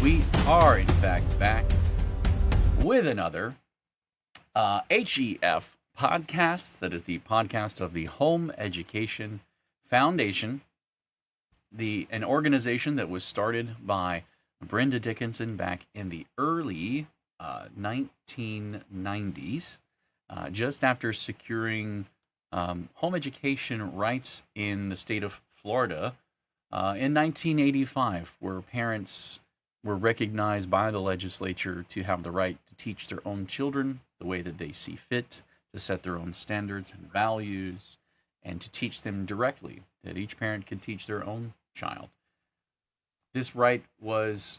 We are, in fact, back with another HEF podcast. That is the podcast of the Home Education Foundation, an organization that was started by Brenda Dickinson back in the early 1990s, just after securing home education rights in the state of Florida in 1985, where parents were recognized by the legislature to have the right to teach their own children the way that they see fit, to set their own standards and values, and to teach them directly, that each parent could teach their own child. This right was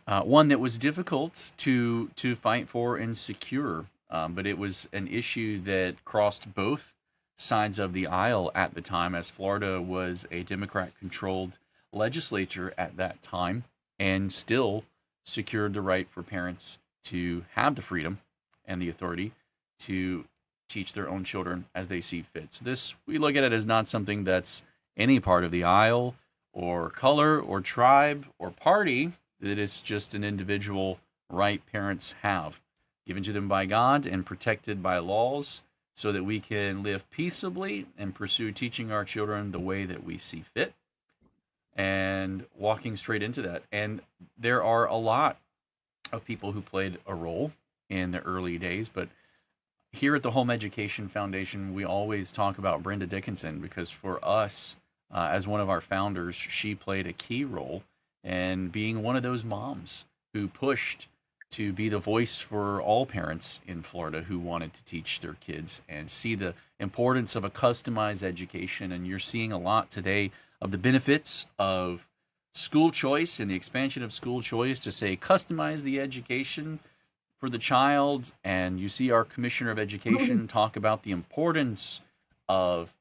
one that was difficult to fight for and secure, but it was an issue that crossed both sides of the aisle at the time, as Florida was a Democrat-controlled legislature at that time, and still secured the right for parents to have the freedom and the authority to teach their own children as they see fit. So this, we look at it as not something that's any part of the aisle or color or tribe or party, that it's just an individual right parents have, given to them by God and protected by laws, so that we can live peaceably and pursue teaching our children the way that we see fit, and walking straight into that. And there are a lot of people who played a role in the early days, but here at the Home Education Foundation, we always talk about Brenda Dickinson, because for us, as one of our founders, she played a key role in being one of those moms who pushed to be the voice for all parents in Florida who wanted to teach their kids and see the importance of a customized education. And you're seeing a lot today of the benefits of school choice and the expansion of school choice to say customize the education for the child. And you see our Commissioner of Education talk about the importance of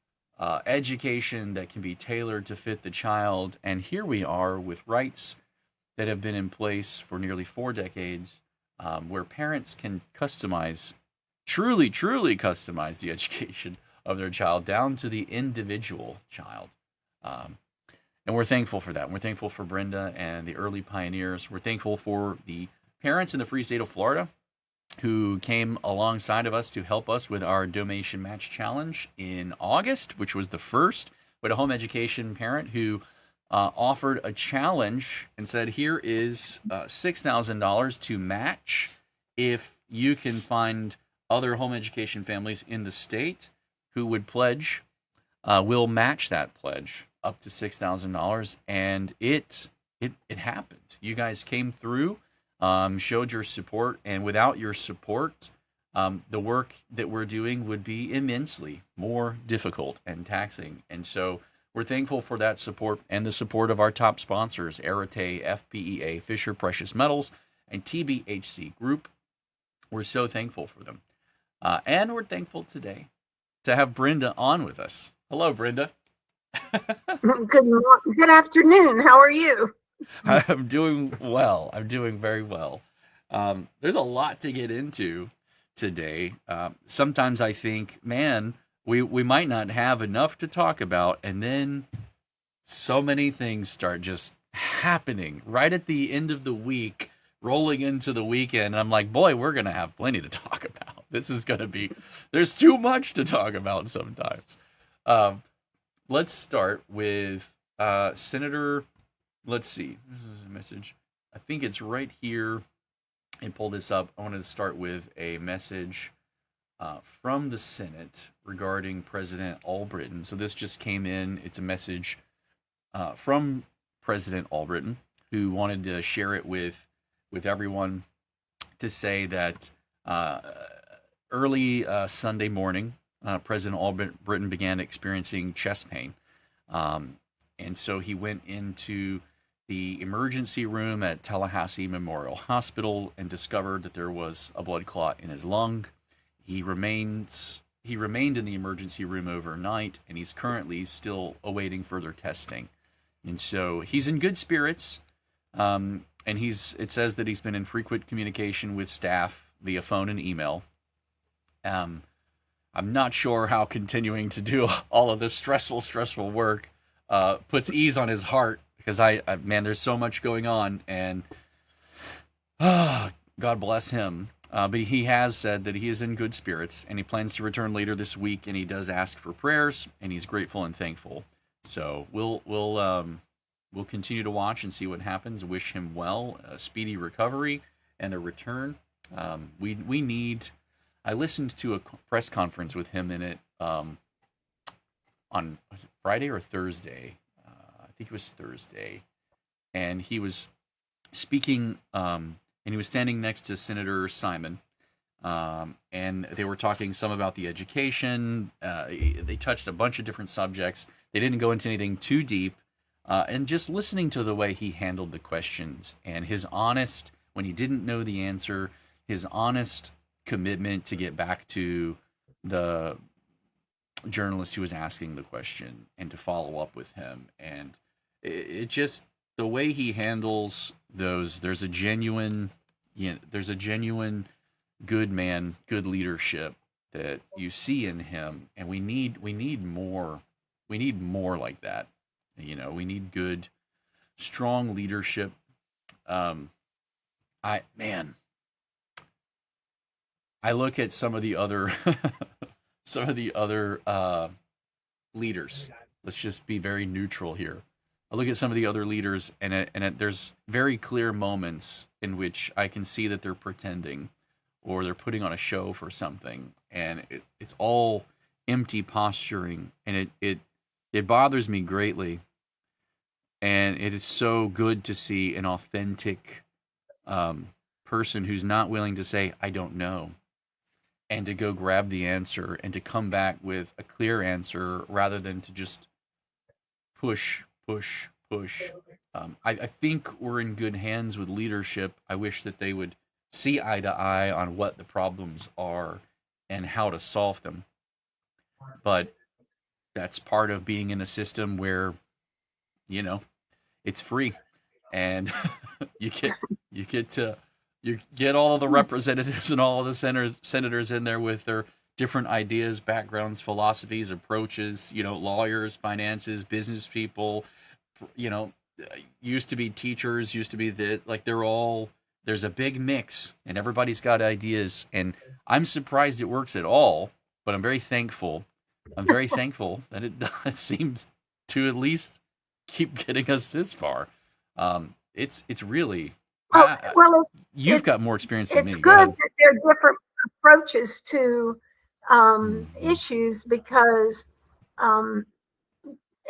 education that can be tailored to fit the child. And here we are with rights that have been in place for nearly 4 decades, where parents can customize, truly customize the education of their child down to the individual child. And we're thankful for that. We're thankful for Brenda and the early pioneers. We're thankful for the parents in the free state of Florida who came alongside of us to help us with our donation match challenge in August, which was the first. We had a home education parent who offered a challenge and said, here is $6,000 to match if you can find other home education families in the state who would pledge. We'll match that pledge up to $6,000. And it happened. You guys came through, showed your support, and without your support, the work that we're doing would be immensely more difficult and taxing. And so we're thankful for that support and the support of our top sponsors, Arete, FPEA, Fisher Precious Metals, and TBHC Group. We're so thankful for them. And we're thankful today to have Brenda on with us. Hello, Brenda. Good afternoon. How are you? I'm doing well. I'm doing very well. There's a lot to get into today. Sometimes I think, man, we might not have enough to talk about, and then so many things start just happening right at the end of the week, rolling into the weekend. I'm like, boy, we're going to have plenty to talk about. This is going to be, there's too much to talk about sometimes. Let's start with Senator, let's see, this is a message. I think it's right here, and pull this up. I want to start with a message from the Senate regarding President Albritton. So this just came in. It's a message from President Albritton, who wanted to share it with everyone, to say that early Sunday morning, President Albritton began experiencing chest pain. And so he went into the emergency room at Tallahassee Memorial Hospital and discovered that there was a blood clot in his lung. He remained in the emergency room overnight, and he's currently still awaiting further testing. And so he's in good spirits. And it says that he's been in frequent communication with staff via phone and email. I'm not sure how continuing to do all of this stressful work puts ease on his heart, because I man, there's so much going on, and God bless him. But he has said that he is in good spirits, and he plans to return later this week. And he does ask for prayers, and he's grateful and thankful. So we'll continue to watch and see what happens. Wish him well, a speedy recovery, and a return. We need. I listened to a press conference with him in it on, was it Friday or Thursday? I think it was Thursday, and he was speaking, and he was standing next to Senator Simon, and they were talking some about the education. They touched a bunch of different subjects. They didn't go into anything too deep, and just listening to the way he handled the questions and his honest, when he didn't know the answer, his honest commitment to get back to the journalist who was asking the question and to follow up with him. And it just, the way he handles those, there's a genuine good man, good leadership that you see in him, and we need more. We need more like that. We need good, strong leadership. I look at some of the other leaders. Let's just be very neutral here. I look at some of the other leaders, and there's very clear moments in which I can see that they're pretending, or they're putting on a show for something, and it's all empty posturing, and it bothers me greatly. And it is so good to see an authentic person who's not willing to say, I don't know, and to go grab the answer and to come back with a clear answer rather than to just push. I think we're in good hands with leadership. I wish that they would see eye to eye on what the problems are and how to solve them. But that's part of being in a system where, it's free, and you get all of the representatives and all of the senators in there with their different ideas, backgrounds, philosophies, approaches, lawyers, finances, business people, used to be teachers, used to be there's a big mix, and everybody's got ideas, and I'm surprised it works at all, but I'm very thankful. That it seems to at least keep getting us this far. It's really, you've got more experience than me. It's good that there are different approaches to issues, because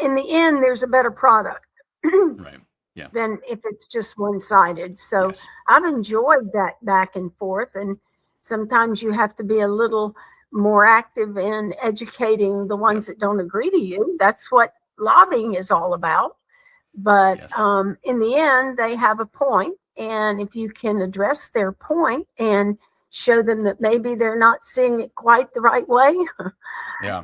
in the end, there's a better product. Right. Yeah. Than if it's just one-sided. So yes. I've enjoyed that back and forth, and sometimes you have to be a little more active in educating the ones that don't agree to you. That's what lobbying is all about. But yes. In the end, they have a point, and if you can address their point and show them that maybe they're not seeing it quite the right way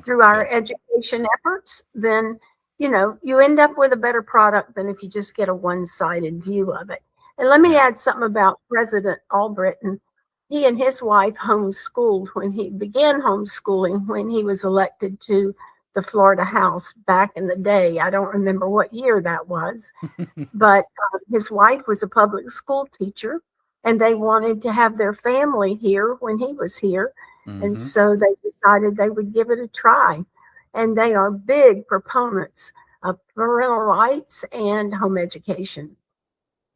through our education efforts, then you end up with a better product than if you just get a one-sided view of it. And let me add something about President Albritton. He and his wife homeschooled when he began homeschooling, when he was elected to the Florida House back in the day. I don't remember what year that was, but his wife was a public school teacher, and they wanted to have their family here when he was here. Mm-hmm. And so they decided they would give it a try. And they are big proponents of parental rights and home education.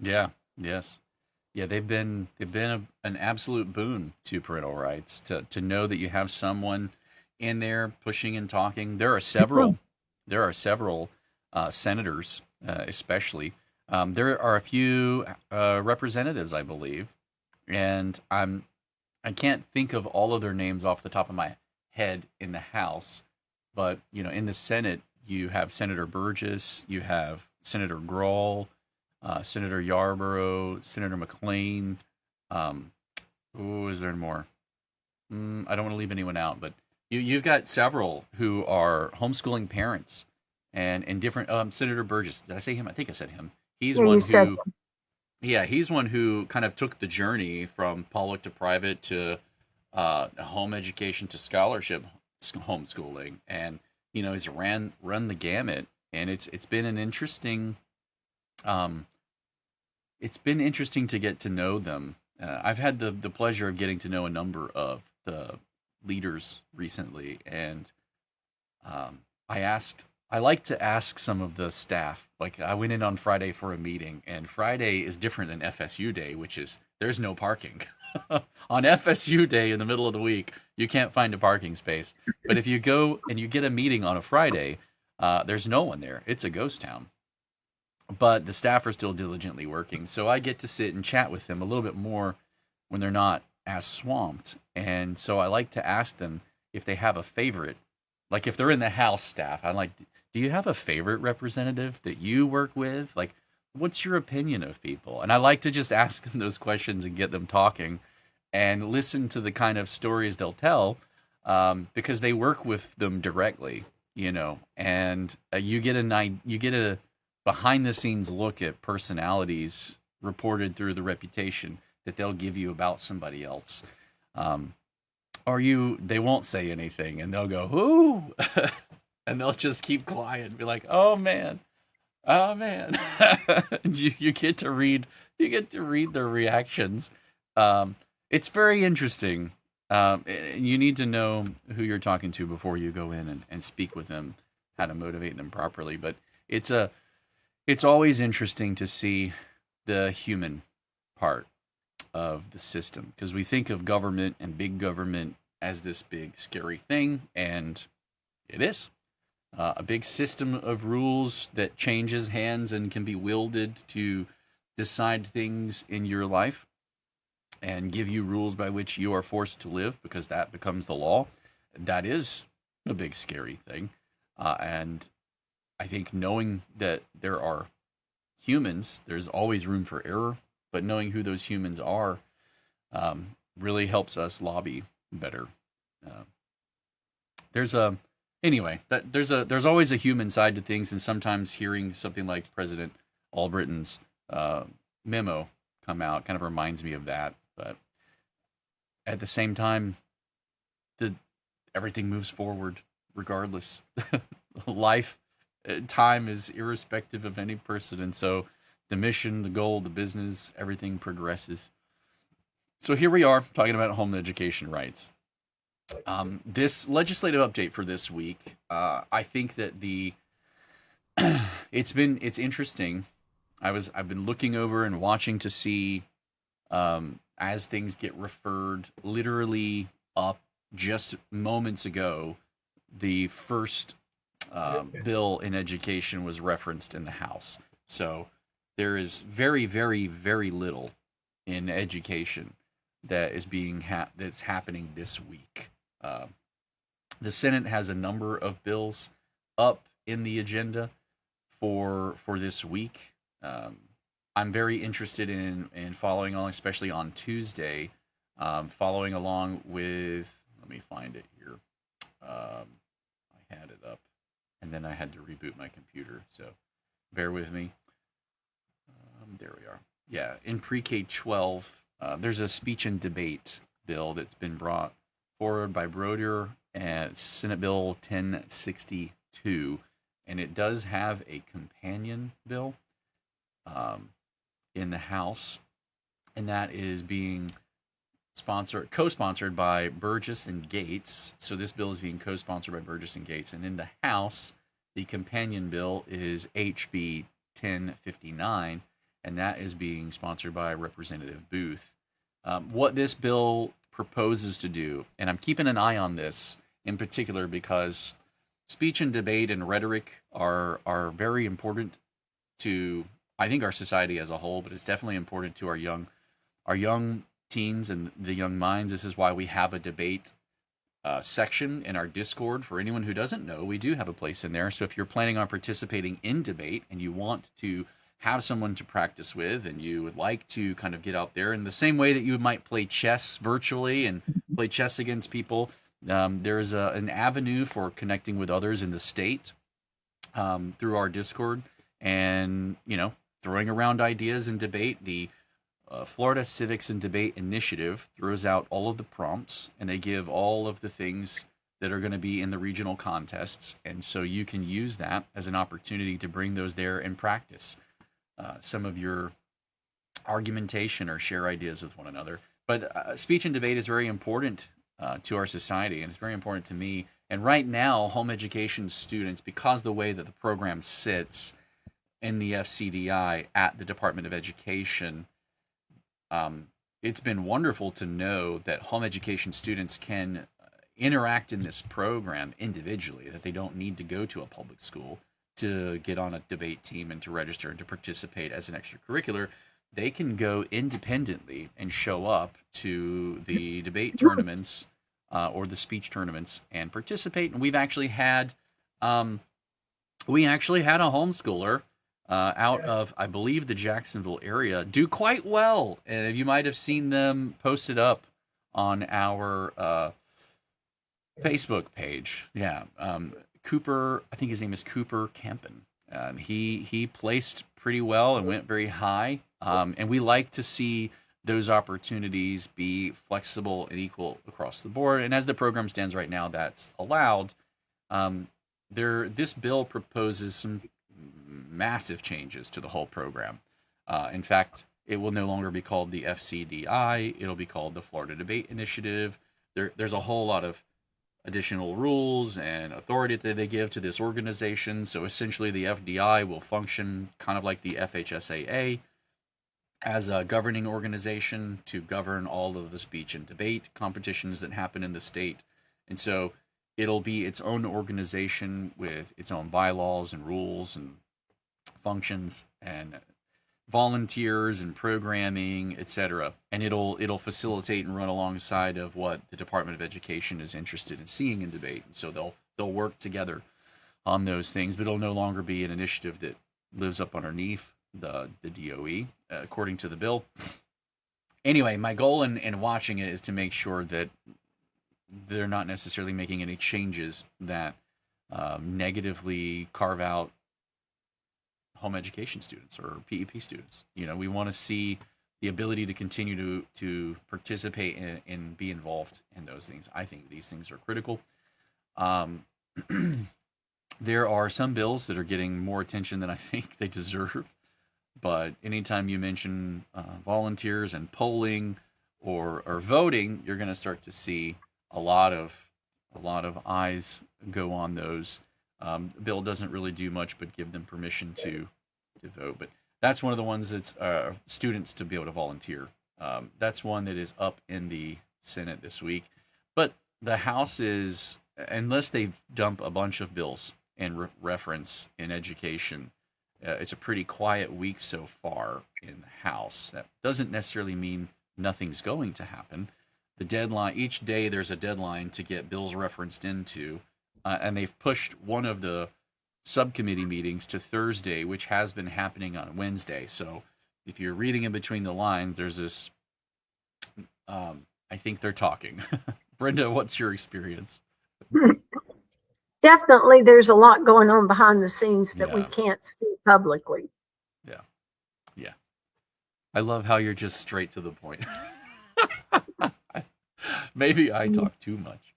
Yeah. Yes. Yeah. They've been an absolute boon to parental rights, to know that you have someone in there pushing and talking. There are several senators, especially. There are a few representatives, I believe, and I can't think of all of their names off the top of my head in the House. But, in the Senate, you have Senator Burgess, you have Senator Grohl, Senator Yarborough, Senator McClain. Is there more? I don't want to leave anyone out, but you've got several who are homeschooling parents, and different. Senator Burgess, did I say him? I think I said him. He's one who kind of took the journey from public to private to home education to scholarship homeschooling, and he's run the gamut, and it's been an interesting Um, it's been interesting to get to know them. I've had the pleasure of getting to know a number of the leaders recently, and um, I like to ask some of the staff. Like I went in on Friday for a meeting, and Friday is different than FSU day, which is there's no parking. On FSU day in the middle of the week, you can't find a parking space. But if you go and you get a meeting on a Friday, there's no one there. It's a ghost town. But the staff are still diligently working. So I get to sit and chat with them a little bit more when they're not as swamped. And so I like to ask them if they have a favorite. Like if they're in the house staff, I'm like, do you have a favorite representative that you work with? Like, what's your opinion of people? And I like to just ask them those questions and get them talking and listen to the kind of stories they'll tell because they work with them directly, you know, and you get a behind the scenes look at personalities reported through the reputation that they'll give you about somebody else. Um, they won't say anything and they'll go, who? And they'll just keep quiet and be like, oh man. You get to read their reactions. It's very interesting. You need to know who you're talking to before you go in and speak with them, how to motivate them properly. But it's always interesting to see the human part of the system because we think of government and big government as this big scary thing, and it is a big system of rules that changes hands and can be wielded to decide things in your life and give you rules by which you are forced to live because that becomes the law. That is a big scary thing, and I think knowing that there are humans, there's always room for error, but knowing who those humans are really helps us lobby better. Uh, there's a anyway that there's always a human side to things, and sometimes hearing something like President Albritton's memo come out kind of reminds me of that. But at the same time, everything moves forward regardless. Life time is irrespective of any person, and so the mission, the goal, the business, everything progresses. So here we are talking about home education rights. This legislative update for this week, I think that it's interesting. I've been looking over and watching to see as things get referred literally up just moments ago. The first bill in education was referenced in the House. So there is very, very, very little in education that is that's happening this week. The Senate has a number of bills up in the agenda for this week. I'm very interested in following along, especially on Tuesday, following along with. Let me find it here. I had it up, and then I had to reboot my computer, so bear with me. There we are. Yeah, in pre-K 12, there's a speech and debate bill that's been brought forward by Broder and Senate Bill 1062, and it does have a companion bill in the House, and that is being co-sponsored by Burgess and Gates. So this bill is being co-sponsored by Burgess and Gates, and in the House, the companion bill is HB 1059, and that is being sponsored by Representative Booth. What this bill proposes to do, and I'm keeping an eye on this in particular because speech and debate and rhetoric are very important to, I think, our society as a whole, but it's definitely important to our young teens and the young minds. This is why we have a debate section in our Discord. For anyone who doesn't know, we do have a place in there. So if you're planning on participating in debate and you want to have someone to practice with and you would like to kind of get out there in the same way that you might play chess virtually and play chess against people, there's an avenue for connecting with others in the state through our Discord and, throwing around ideas in debate. The Florida Civics and Debate Initiative throws out all of the prompts, and they give all of the things that are going to be in the regional contests. And so you can use that as an opportunity to bring those there and practice. some of your argumentation or share ideas with one another. But speech and debate is very important to our society, and it's very important to me. And right now, home education students, because the way that the program sits in the FCDI at the Department of Education, it's been wonderful to know that home education students can interact in this program individually, that they don't need to go to a public school to get on a debate team and to register and to participate as an extracurricular. They can go independently and show up to the debate tournaments or the speech tournaments and participate. And we've actually had a homeschooler out of, I believe, the Jacksonville area do quite well. And you might have seen them posted up on our Facebook page. Yeah. Cooper, I think his name is Cooper Campen. He placed pretty well and went very high. And we like to see those opportunities be flexible and equal across the board. And as the program stands right now, that's allowed. This bill proposes some massive changes to the whole program. In fact, it will no longer be called the FCDI. It'll be called the Florida Debate Initiative. There's a whole lot of additional rules and authority that they give to this organization. So essentially the FDI will function kind of like the FHSAA as a governing organization to govern all of the speech and debate competitions that happen in the state. And so it'll be its own organization with its own bylaws and rules and functions and volunteers and programming, etc. And it'll facilitate and run alongside of what the Department of Education is interested in seeing in debate. And so they'll work together on those things, but it'll no longer be an initiative that lives up underneath the DOE, according to the bill. Anyway, my goal in watching it is to make sure that they're not necessarily making any changes that negatively carve out home education students or PEP students. We want to see the ability to continue to participate and be involved in those things. I think these things are critical. There are some bills that are getting more attention than I think they deserve. But anytime you mention volunteers and polling or voting, you're going to start to see a lot of eyes go on those. The bill doesn't really do much but give them permission to vote. But that's one of the ones that's students to be able to volunteer. That's one that is up in the Senate this week. But the House is, unless they dump a bunch of bills and reference in education, it's a pretty quiet week so far in the House. That doesn't necessarily mean nothing's going to happen. The deadline, each day there's a deadline to get bills referenced into, and they've pushed one of the subcommittee meetings to Thursday, which has been happening on Wednesday. So if you're reading in between the lines, there's this, I think they're talking. Brenda, what's your experience? Definitely, there's a lot going on behind the scenes that we can't see publicly. Yeah. I love how you're just straight to the point. Maybe I talk too much.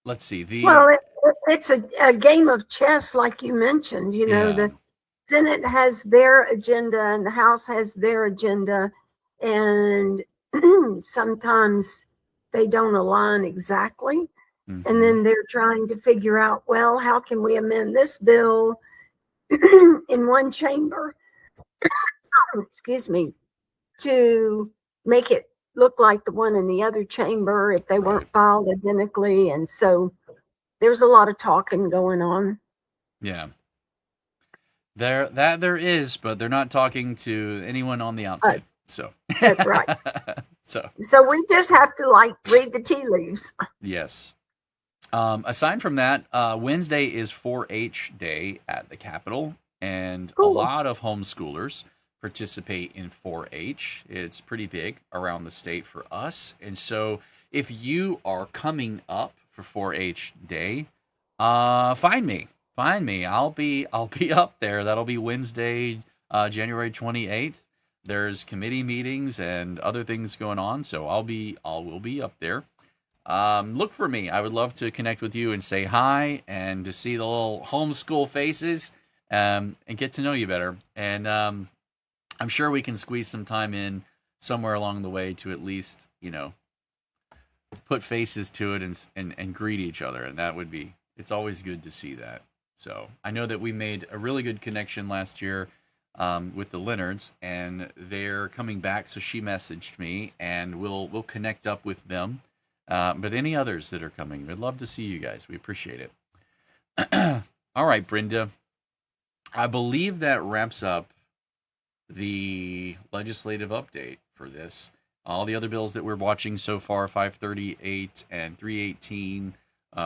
Let's see. It's a game of chess, like you mentioned. The Senate has their agenda and the House has their agenda, and sometimes they don't align exactly. Mm-hmm. And then they're trying to figure out, well, how can we amend this bill in one chamber, excuse me, to make it look like the one in the other chamber if they weren't filed identically. And so there's a lot of talking going on. Yeah. There is, but they're not talking to anyone on the outside. So that's right. So we just have to read the tea leaves. Yes. Aside from that, Wednesday is 4-H day at the Capitol, and a lot of homeschoolers participate in 4-H. It's pretty big around the state for us. And so if you are coming up for 4-H day, find me. I'll be up there. That'll be Wednesday, January 28th. There's committee meetings and other things going on, so will be up there. Look for me. I would love to connect with you and say hi and to see the little homeschool faces. and get to know you better. And I'm sure we can squeeze some time in somewhere along the way to at least, put faces to it and greet each other. And that would be, it's always good to see that. So I know that we made a really good connection last year with the Leonards, and they're coming back. So she messaged me, and we'll connect up with them. But any others that are coming, we'd love to see you guys. We appreciate it. All right, Brenda. I believe that wraps up the legislative update for this. All the other bills that we're watching so far, 538 and 318,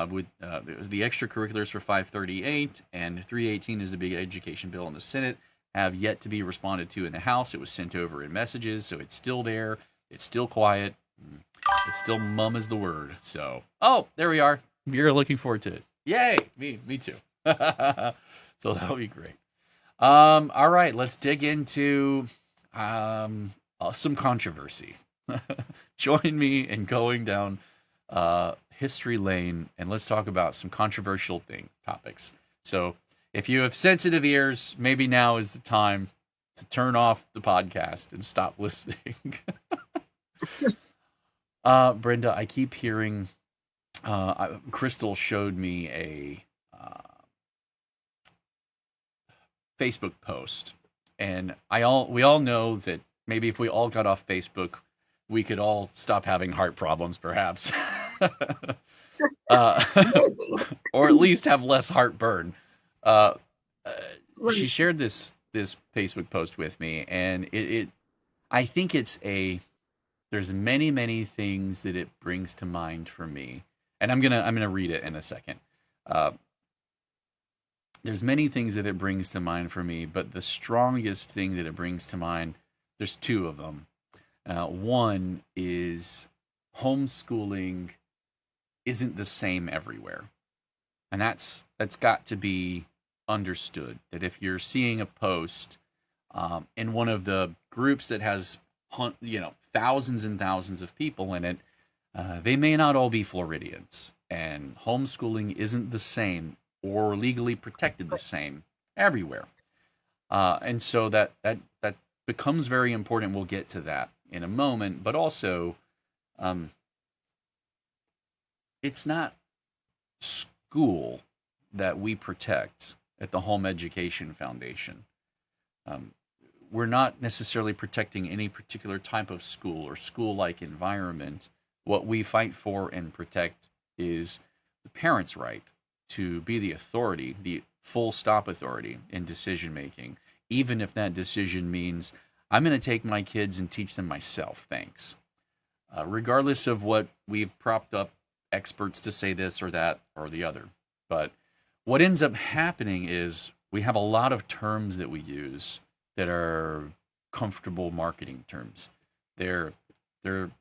with the extracurriculars for 538 and 318 is the big education bill in the Senate, have yet to be responded to in the House. It was sent over in messages, so it's still there. It's still quiet. It's still mum is the word. So, there we are. You're looking forward to it. Yay! Me too. So that'll be great. All right, let's dig into some controversy. Join me in going down history lane, and let's talk about some controversial topics. So if you have sensitive ears, maybe now is the time to turn off the podcast and stop listening. Brenda, I keep hearing, Crystal showed me a Facebook post, and we all know that maybe if we all got off Facebook, we could all stop having heart problems, perhaps, or at least have less heartburn. She shared this Facebook post with me, and I think there's many things that it brings to mind for me, and I'm gonna read it in a second. There's many things that it brings to mind for me, but the strongest thing that it brings to mind, there's two of them. One is homeschooling isn't the same everywhere. And that's got to be understood, that if you're seeing a post in one of the groups that has thousands and thousands of people in it, they may not all be Floridians. And homeschooling isn't the same or legally protected the same everywhere. And so that becomes very important. We'll get to that in a moment. But also, it's not school that we protect at the Home Education Foundation. We're not necessarily protecting any particular type of school or school-like environment. What we fight for and protect is the parent's right to be the authority, the full stop authority in decision making, even if that decision means I'm going to take my kids and teach them myself, thanks. Regardless of what we've propped up experts to say this or that or the other. But what ends up happening is we have a lot of terms that we use that are comfortable marketing terms. They're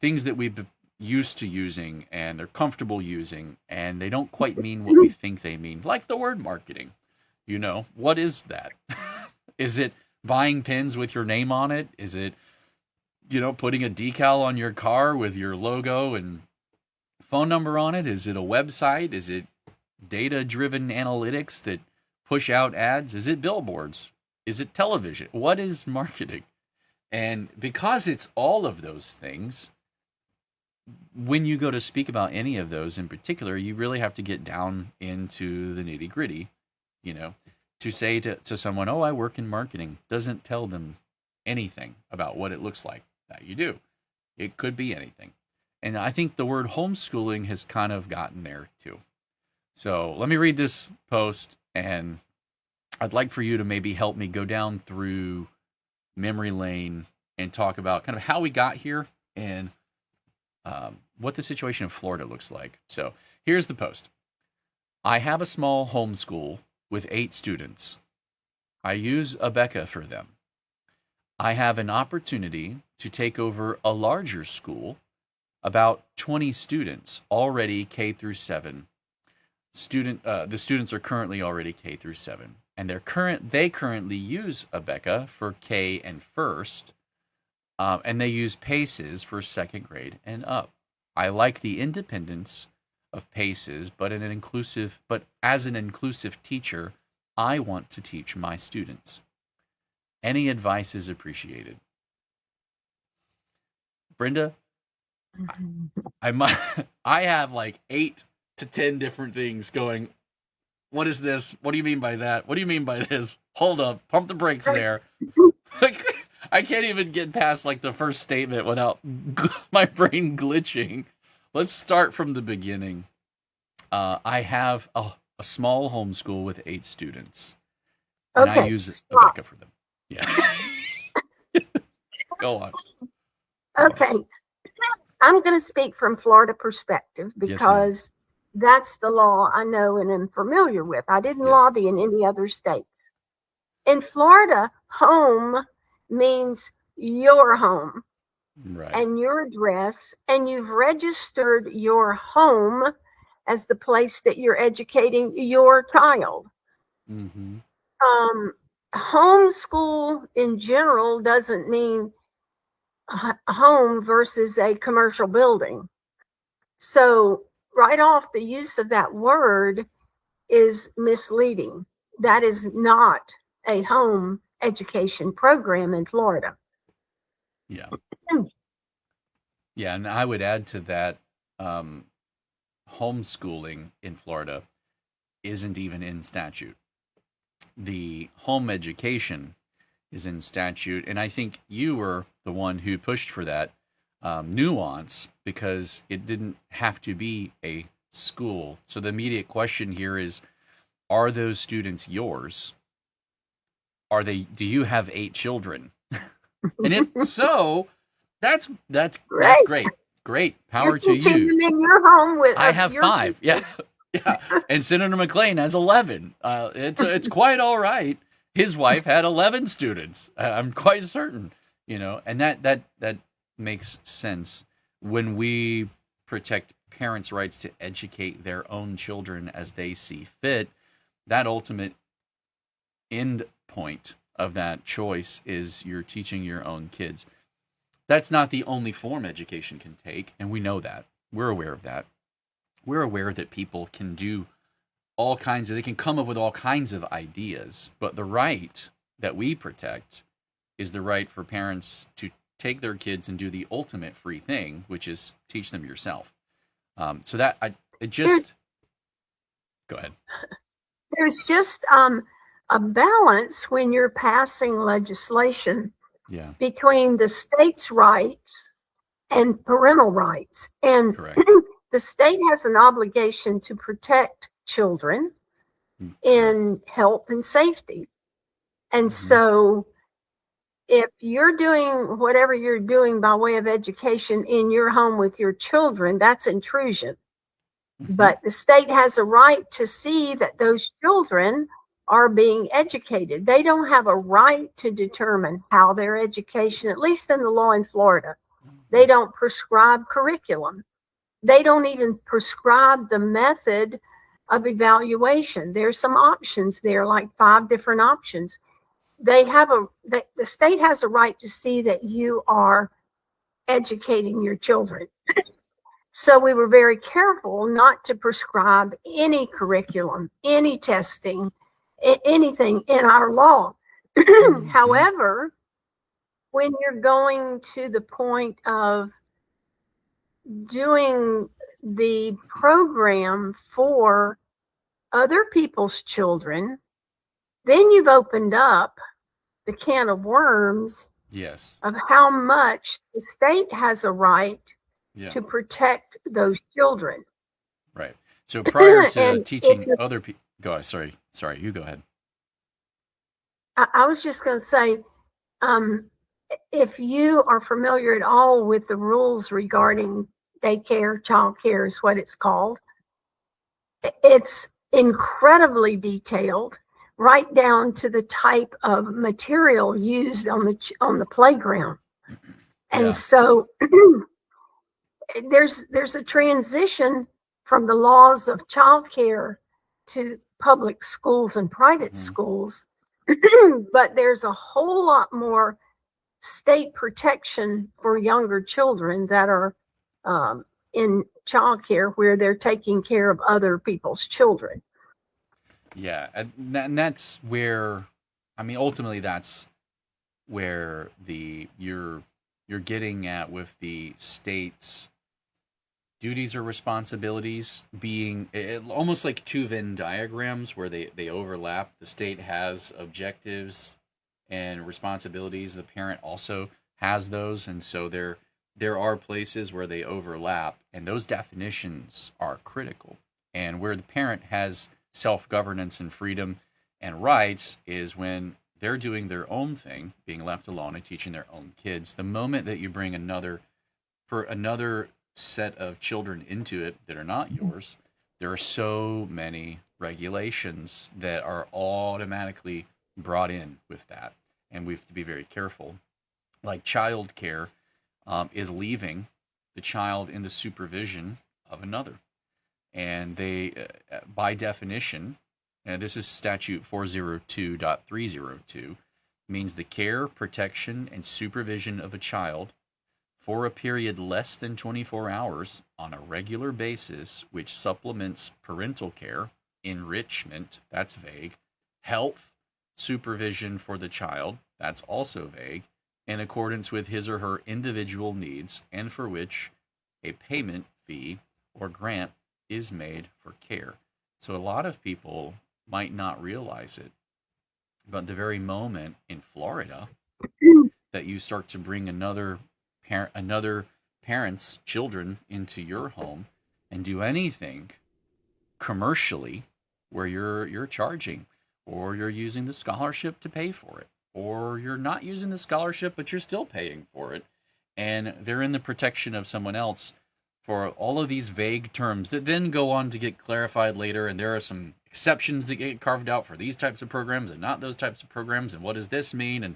things that we've used to using and they're comfortable using, and they don't quite mean what we think they mean, like the word marketing. What is that? Is it buying pins with your name on it? Is it, putting a decal on your car with your logo and phone number on it? Is it a website? Is it data-driven analytics that push out ads? Is it billboards? Is it television? What is marketing? And because it's all of those things, when you go to speak about any of those in particular, you really have to get down into the nitty gritty, to say to someone, I work in marketing, doesn't tell them anything about what it looks like that you do. It could be anything. And I think the word homeschooling has kind of gotten there too. So let me read this post, and I'd like for you to maybe help me go down through memory lane and talk about kind of how we got here and what the situation in Florida looks like. So here's the post. I have a small homeschool with 8 students. I use Abeka for them. I have an opportunity to take over a larger school, about 20 students, already K through 7. The students are currently already K through 7, and they currently use Abeka for K and first, and they use PACES for 2nd grade and up. I like the independence of PACES, but as an inclusive teacher, I want to teach my students. Any advice is appreciated. Brenda, I have like 8 to 10 different things going. What is this? What do you mean by that? What do you mean by this? Hold up, pump the brakes there. I can't even get past like the first statement without my brain glitching. Let's start from the beginning. I have a small homeschool with 8 students, and I use Abeka for them. Yeah. Go on. Okay. I'm going to speak from Florida perspective because that's the law I know and am familiar with. I didn't lobby in any other states. In Florida, home means your home and your address, and you've registered your home as the place that you're educating your child. Mm-hmm. Homeschool in general doesn't mean home versus a commercial building. So right off, the use of that word is misleading. That is not a home education program in Florida. Yeah. Yeah, and I would add to that, homeschooling in Florida isn't even in statute. The home education is in statute, and I think you were the one who pushed for that nuance because it didn't have to be a school. So the immediate question here is, are those students yours? Do you have 8 children? And if so, that's great. Great. Power to you. Them in your home with I have 5. Yeah. And Senator McLean has 11. It's quite all right. His wife had 11 students. I'm quite certain, and that makes sense when we protect parents' rights to educate their own children as they see fit. That ultimate end point of that choice is you're teaching your own kids. That's not the only form education can take, and we know that. We're aware of that. We're aware that people can do they can come up with all kinds of ideas, but the right that we protect is the right for parents to take their kids and do the ultimate free thing, which is teach them yourself. So that go ahead. There's just a balance when you're passing legislation between the state's rights and parental rights. And the state has an obligation to protect children in health and safety. And so if you're doing whatever you're doing by way of education in your home with your children, that's intrusion. But the state has a right to see that those children are being educated. They don't have a right to determine how their education, at least in the law in Florida, they don't prescribe curriculum. They don't even prescribe the method of evaluation. There's some options there, like 5 different options. The state has a right to see that you are educating your children. So we were very careful not to prescribe any curriculum, any testing, anything in our law. However, when you're going to the point of doing the program for other people's children, then you've opened up the can of worms of how much the state has a right to protect those children. Right. So prior to teaching other people, sorry, you go ahead. I was just going to say, if you are familiar at all with the rules regarding daycare, childcare is what it's called, it's incredibly detailed, right down to the type of material used on the playground. And so there's a transition from the laws of childcare to public schools and private schools, but there's a whole lot more state protection for younger children that are in childcare where they're taking care of other people's children. Yeah, and that's where, I mean, ultimately that's where you're getting at with the state's duties or responsibilities being almost like two Venn diagrams where they overlap. The state has objectives and responsibilities. The parent also has those, and so there are places where they overlap, and those definitions are critical. And where the parent has self-governance and freedom and rights is when they're doing their own thing, being left alone and teaching their own kids. The moment that you bring another set of children into it that are not yours, there are so many regulations that are automatically brought in with that, and we have to be very careful. Like childcare is leaving the child in the supervision of another, and they, by definition, and this is statute 402.302, means the care, protection, and supervision of a child for a period less than 24 hours on a regular basis, which supplements parental care, enrichment, that's vague, health, supervision for the child, that's also vague, in accordance with his or her individual needs, and for which a payment, fee, or grant is made for care. So a lot of people might not realize it, but the very moment in Florida that you start to bring another parent's children into your home and do anything commercially where you're charging, or you're using the scholarship to pay for it, or you're not using the scholarship but you're still paying for it, and they're in the protection of someone else for all of these vague terms that then go on to get clarified later, and there are some exceptions that get carved out for these types of programs and not those types of programs, and what does this mean? And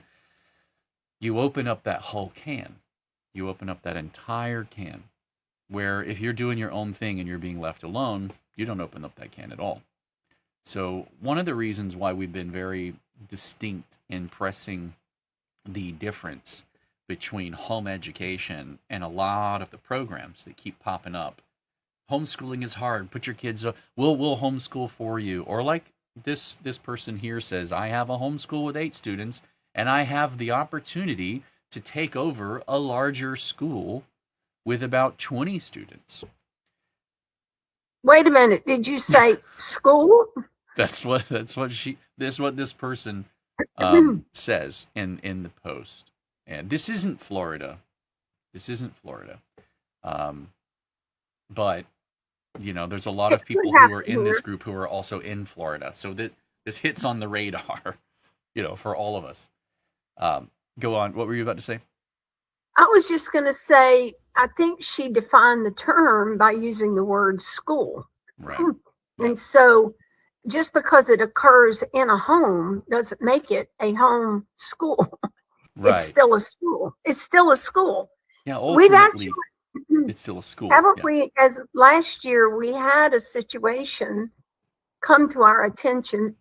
you open up that whole can. You open up that entire can, where if you're doing your own thing and you're being left alone, you don't open up that can at all. So one of the reasons why we've been very distinct in pressing the difference between home education and a lot of the programs that keep popping up. Homeschooling is hard. Put your kids, we'll homeschool for you. Or like this person here says, I have a homeschool with 8 students, and I have the opportunity to take over a larger school with about 20 students. Wait a minute. Did you say school? That's what this person says in the post. And this isn't Florida. But there's a lot of people who are in this group who are also in Florida. So that this hits on the radar, for all of us. Go on. What were you about to say? I was just going to say, I think she defined the term by using the word school. Right. And so just because it occurs in a home doesn't make it a home school. Right. It's still a school. Yeah, ultimately, it's still a school. We, as last year, we had a situation come to our attention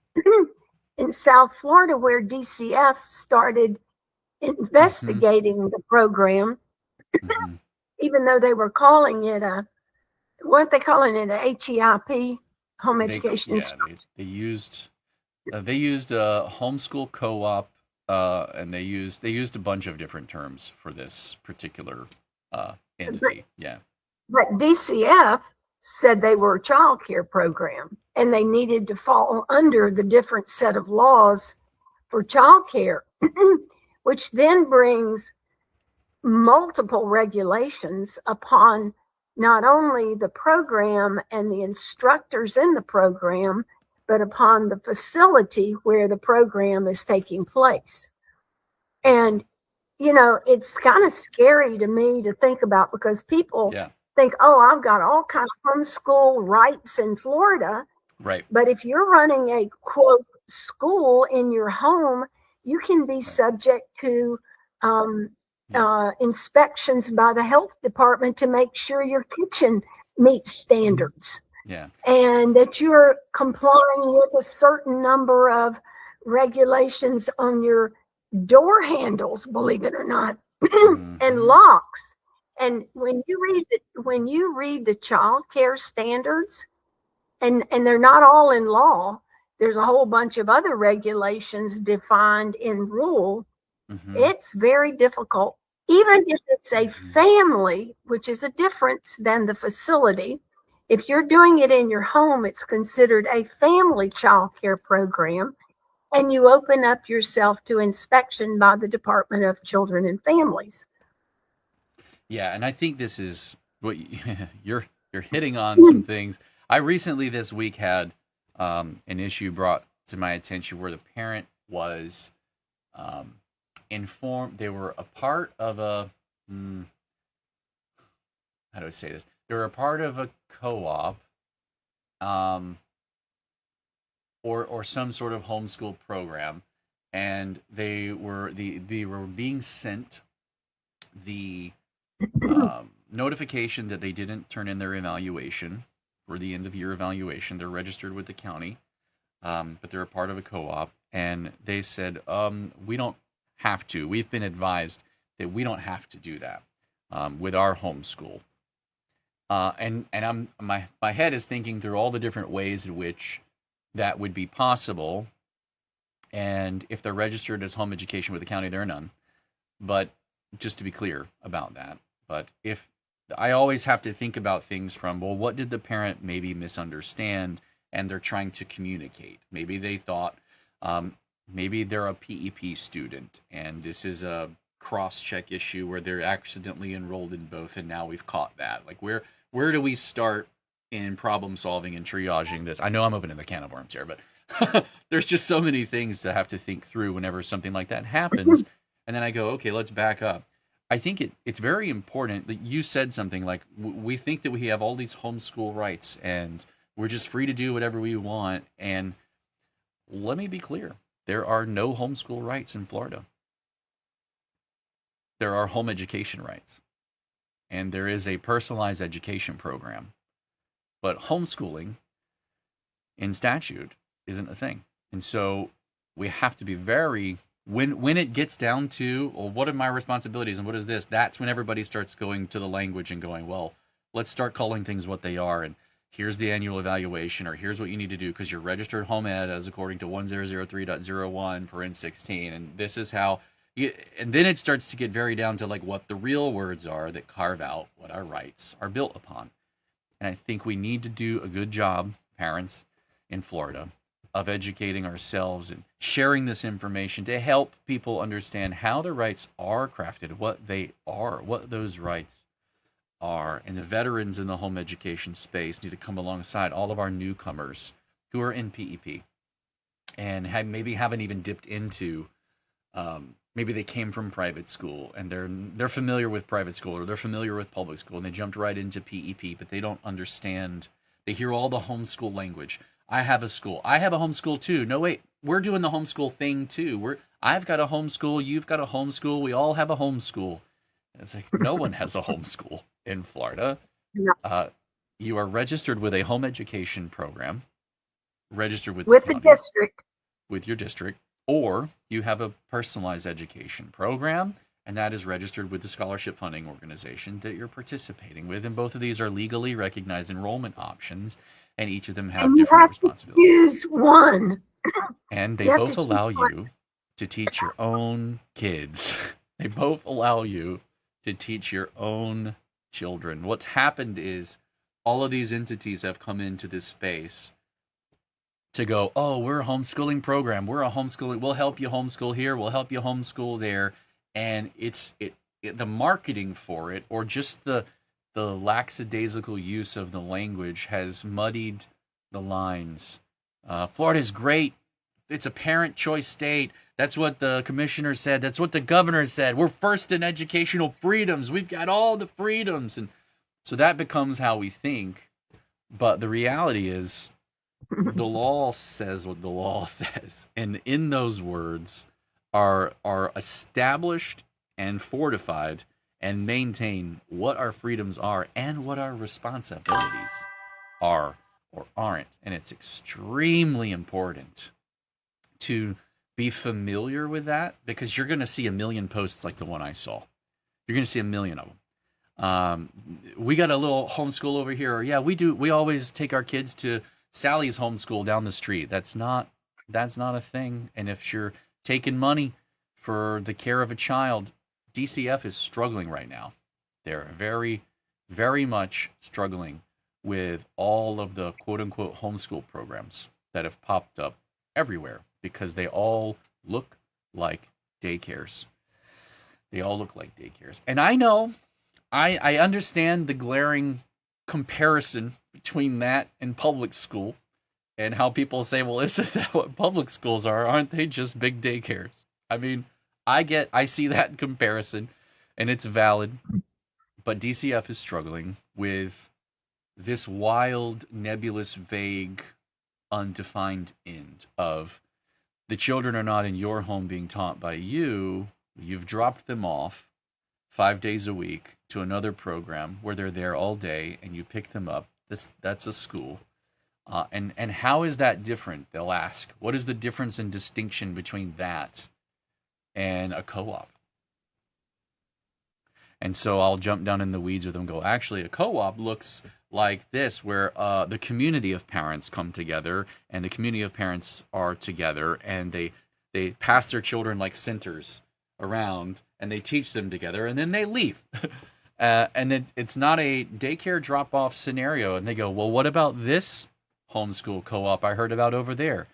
in South Florida where DCF started investigating the program, even though they were calling it weren't they calling it a HEIP, home education? They used a homeschool co-op, and they used a bunch of different terms for this particular entity. But DCF said they were a child care program, and they needed to fall under the different set of laws for child care. Which then brings multiple regulations upon not only the program and the instructors in the program, but upon the facility where the program is taking place. And, it's kind of scary to me to think about, because people think, oh, I've got all kinds of homeschool rights in Florida. Right. But if you're running a, quote, school in your home, you can be subject to inspections by the health department to make sure your kitchen meets standards. Yeah. And that you're complying with a certain number of regulations on your door handles, believe it or not, and locks. And when you read the child care standards, and they're not all in law, there's a whole bunch of other regulations defined in rule. Mm-hmm. It's very difficult. Even if it's a family, which is a difference than the facility, if you're doing it in your home, it's considered a family child care program, and you open up yourself to inspection by the Department of Children and Families. Yeah, and I think this is what you're hitting on some things. I recently this week had an issue brought to my attention where the parent was informed they were a part of a how do I say this? They were a part of a co-op, or some sort of homeschool program, and they were being sent the notification that they didn't turn in their evaluation for the end of year evaluation. They're registered with the county, but they're a part of a co-op, and they said, we don't have to. We've been advised that we don't have to do that with our homeschool. And my head is thinking through all the different ways in which that would be possible. And if they're registered as home education with the county, there are none. But just to be clear about that. But if I always have to think about things from, well, what did the parent maybe misunderstand and they're trying to communicate? Maybe they thought, maybe they're a PEP student and this is a cross-check issue where they're accidentally enrolled in both, and now we've caught that. Like, where do we start in problem solving and triaging this? I know I'm opening the can of worms here, but there's just so many things to have to think through whenever something like that happens. And then I go, okay, let's back up. I think it's very important that you said something like, we think that we have all these homeschool rights and we're just free to do whatever we want. And let me be clear, there are no homeschool rights in Florida. There are home education rights, and there is a personalized education program. But homeschooling in statute isn't a thing. And so we have to be very, when it gets down to, well, what are my responsibilities and what is this? That's when everybody starts going to the language and going, well, let's start calling things what they are. And here's the annual evaluation, or here's what you need to do because you're registered home ed as according to 1003.01 paren 16. And this is how, and then it starts to get very down to like what the real words are that carve out what our rights are built upon. And I think we need to do a good job, parents in Florida, of educating ourselves and sharing this information to help people understand how their rights are crafted, what they are, what those rights are. And the veterans in the home education space need to come alongside all of our newcomers who are in PEP and maybe haven't even dipped into, maybe they came from private school and they're familiar with private school, or they're familiar with public school and they jumped right into PEP, but they don't understand. They hear all the homeschool language. I have a school. I have a homeschool too. No, wait, we're doing the homeschool thing too. I've got a homeschool. You've got a homeschool. We all have a homeschool. It's like, no one has a homeschool in Florida. No. You are registered with a home education program, registered with the district, with your district, or you have a personalized education program, and that is registered with the scholarship funding organization that you're participating with. And both of these are legally recognized enrollment options, and each of them have different responsibilities. Use one. And they both allow you to teach your own kids. They both allow you to teach your own children. What's happened is all of these entities have come into this space to go, oh, we're a homeschooling program. We're a homeschooling. We'll help you homeschool here. We'll help you homeschool there. And it's the marketing for it, or just the lackadaisical use of the language, has muddied the lines. Florida is great. It's a parent choice state. That's what the commissioner said. That's what the governor said. We're first in educational freedoms. We've got all the freedoms. And so that becomes how we think. But the reality is the law says what the law says. And in those words are established and fortified and maintain what our freedoms are and what our responsibilities are or aren't. And it's extremely important to be familiar with that, because you're going to see a million posts like the one I saw. You're going to see a million of them. We got a little homeschool over here. Or, yeah, we do. We always take our kids to Sally's homeschool down the street. That's not a thing. And if you're taking money for the care of a child, DCF is struggling right now. They're very, very much struggling with all of the quote unquote homeschool programs that have popped up everywhere because they all look like daycares. They all look like daycares. And I know, I understand the glaring comparison between that and public school and how people say, well, isn't that what public schools are? Aren't they just big daycares? I mean, I see that comparison and it's valid, but DCF is struggling with this wild, nebulous, vague, undefined end of the children are not in your home being taught by you. You've dropped them off 5 days a week to another program where they're there all day and you pick them up. That's a school. And how is that different? They'll ask. What is the difference and distinction between that and a co-op? And so I'll jump down in the weeds with them and go, actually, a co-op looks like this, where the community of parents come together and the community of parents are together and they pass their children like centers around and they teach them together and then they leave. And then it's not a daycare drop-off scenario. And they go, well, what about this homeschool co-op I heard about over there?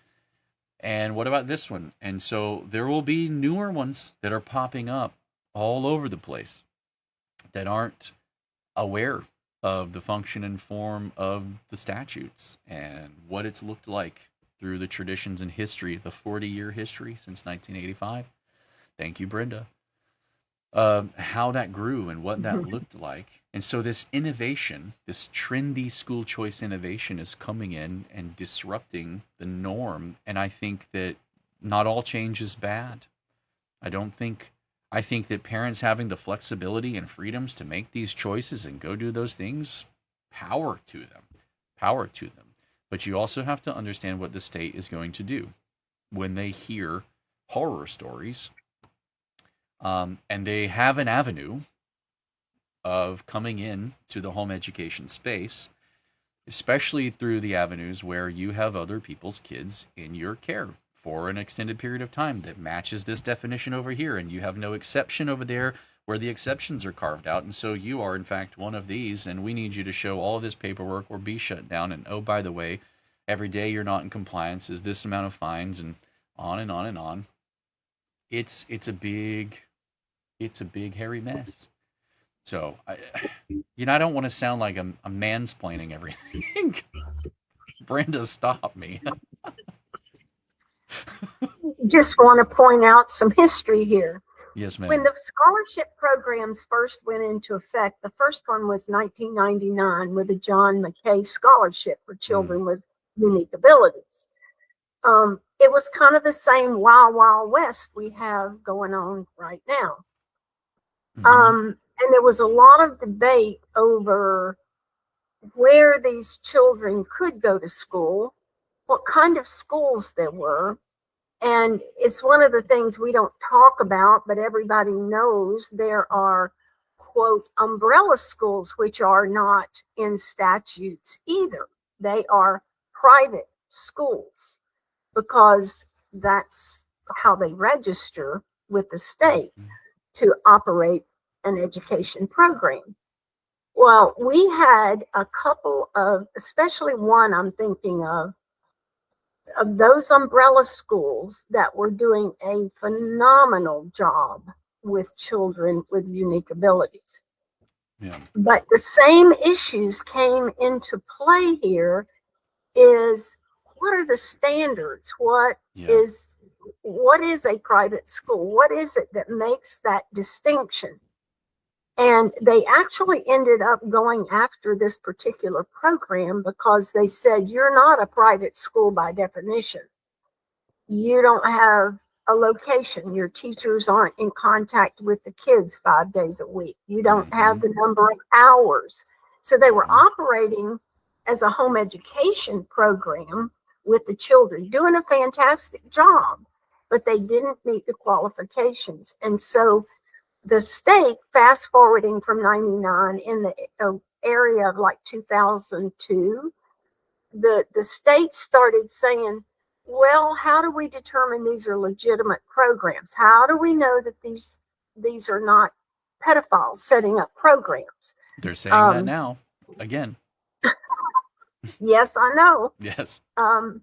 And what about this one? And so there will be newer ones that are popping up all over the place that aren't aware of the function and form of the statutes and what it's looked like through the traditions and history, the 40-year history since 1985. Thank you, Brenda. How that grew and what that looked like. And so this innovation, this trendy school choice innovation is coming in and disrupting the norm. And I think that not all change is bad. I think that parents having the flexibility and freedoms to make these choices and go do those things, power to them. Power to them. But you also have to understand what the state is going to do when they hear horror stories. And they have an avenue of coming in to the home education space, especially through the avenues where you have other people's kids in your care for an extended period of time that matches this definition over here, and you have no exception over there where the exceptions are carved out, and so you are in fact one of these, and we need you to show all this paperwork or be shut down, and oh, by the way, every day you're not in compliance is this amount of fines, and on and on and on. It's a big hairy mess. So I don't want to sound like I'm mansplaining everything. Brenda, stop me. Just want to point out some history here. Yes, ma'am. When the scholarship programs first went into effect, the first one was 1999 with the John McKay Scholarship for children with unique abilities. It was kind of the same Wild Wild West we have going on right now. And there was a lot of debate over where these children could go to school, what kind of schools there were. And it's one of the things we don't talk about, but everybody knows there are, quote, umbrella schools, which are not in statutes either. They are private schools because that's how they register with the state to operate an education program. Well, we had a couple of, especially one I'm thinking of those umbrella schools that were doing a phenomenal job with children with unique abilities. Yeah. But the same issues came into play here is what are the standards? What is a private school? What is it that makes that distinction? And they actually ended up going after this particular program because they said, you're not a private school by definition. You don't have a location. Your teachers aren't in contact with the kids 5 days a week. You don't have the number of hours. So they were operating as a home education program with the children, doing a fantastic job, but they didn't meet the qualifications. And so the state, fast forwarding from 99 in the area of like 2002, the state started saying, well, how do we determine these are legitimate programs? How do we know that these are not pedophiles setting up programs? They're saying that now, again. Yes, I know. Yes. And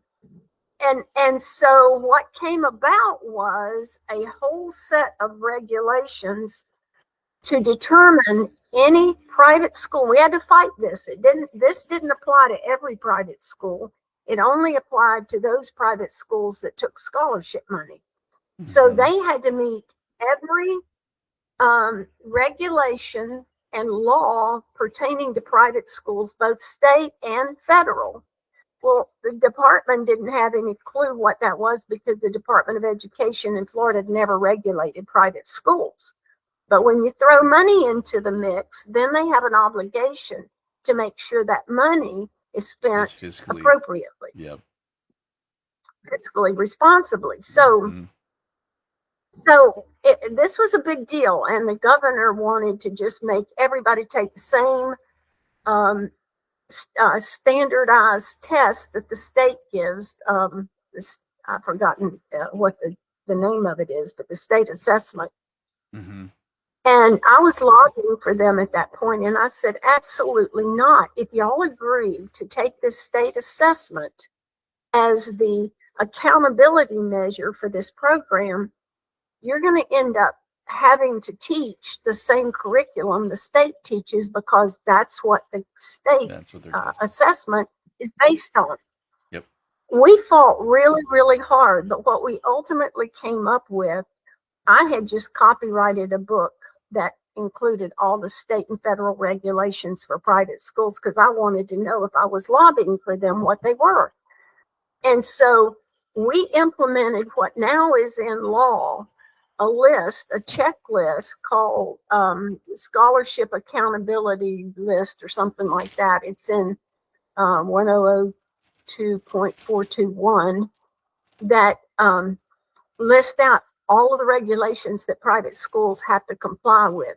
so what came about was a whole set of regulations to determine any private school. We had to fight this. This didn't apply to every private school. It only applied to those private schools that took scholarship money. Mm-hmm. So they had to meet every regulation and law pertaining to private schools, both state and federal. Well, the department didn't have any clue what that was because the Department of Education in Florida had never regulated private schools. But when you throw money into the mix, then they have an obligation to make sure that money is spent appropriately. Yep. Fiscally responsibly. So, this was a big deal, and the governor wanted to just make everybody take the same standardized test that the state gives. I've forgotten what the name of it is, but the state assessment. Mm-hmm. And I was lobbying for them at that point, and I said, absolutely not. If y'all agree to take this state assessment as the accountability measure for this program, you're going to end up having to teach the same curriculum the state teaches because that's what the state assessment is based on. Yep. We fought really, really hard, but what we ultimately came up with, I had just copyrighted a book that included all the state and federal regulations for private schools because I wanted to know if I was lobbying for them what they were. And so we implemented what now is in law, a checklist called Scholarship Accountability List or something like that. It's in 1002.421 that lists out all of the regulations that private schools have to comply with,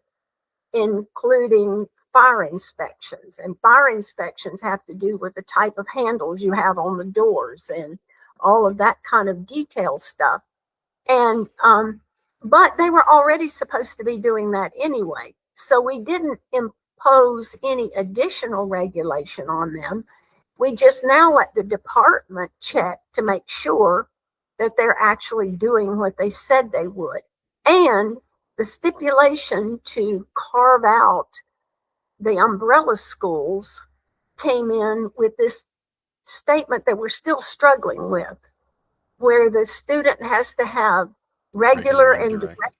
including fire inspections. And fire inspections have to do with the type of handles you have on the doors and all of that kind of detail stuff. And but they were already supposed to be doing that anyway. So we didn't impose any additional regulation on them. We just now let the department check to make sure that they're actually doing what they said they would. And the stipulation to carve out the umbrella schools came in with this statement that we're still struggling with, where the student has to have regular and direct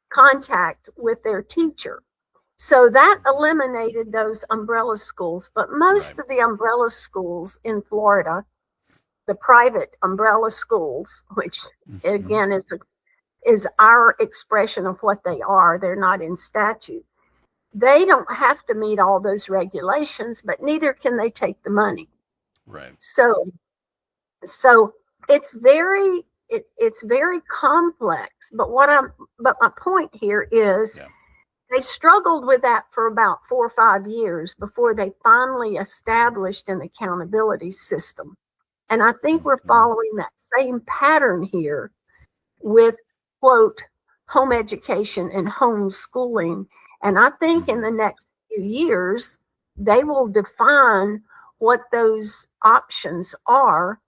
contact with their teacher. So that eliminated those umbrella schools. But most of the umbrella schools in Florida, the private umbrella schools, which again is our expression of what they are, they're not in statute. They don't have to meet all those regulations, but neither can they take the money. Right. So it's very complex. But my point here is they struggled with that for about 4 or 5 years before they finally established an accountability system. And I think we're following that same pattern here with, quote, home education and homeschooling. And I think in the next few years, they will define what those options are.